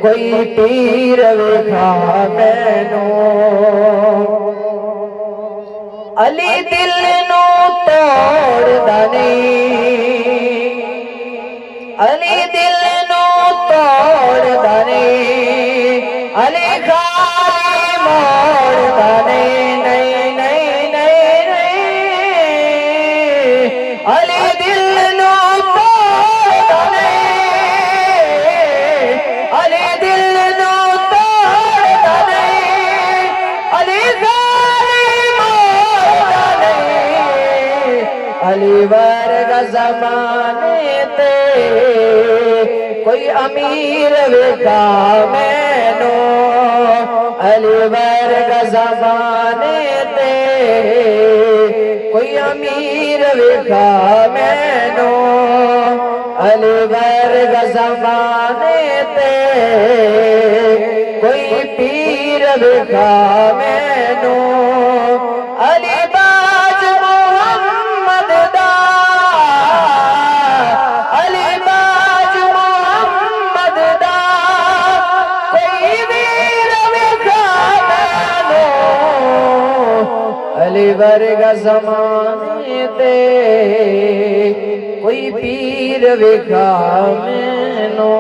कोई पीर वेखा मैनू अली दिल नू तोड़दा नहीं, अली दिल नू तोड़दा नहीं, अली खाली मोड़दा नहीं, नहीं नहीं नहीं नहीं, अली दिल नू तोड़दा नहीं, अली दिल नू तोड़दा नहीं, अली खाली मोड़दा नहीं, अली वर्गा ज़माने ते कोई अमीर वेखा मैनू, अली वर्गा ज़माने ते कोई अमीर वेखा मैनू, अली वर्गा ज़माने ते कोई पीर वेखा मैनू, अली बाज मोहम्मद दा, अली बाज मोहम्मद दा कोई वीर वेखा मैनू, अली वर्गा ज़माने ते कोई पीर वेखा मैनू।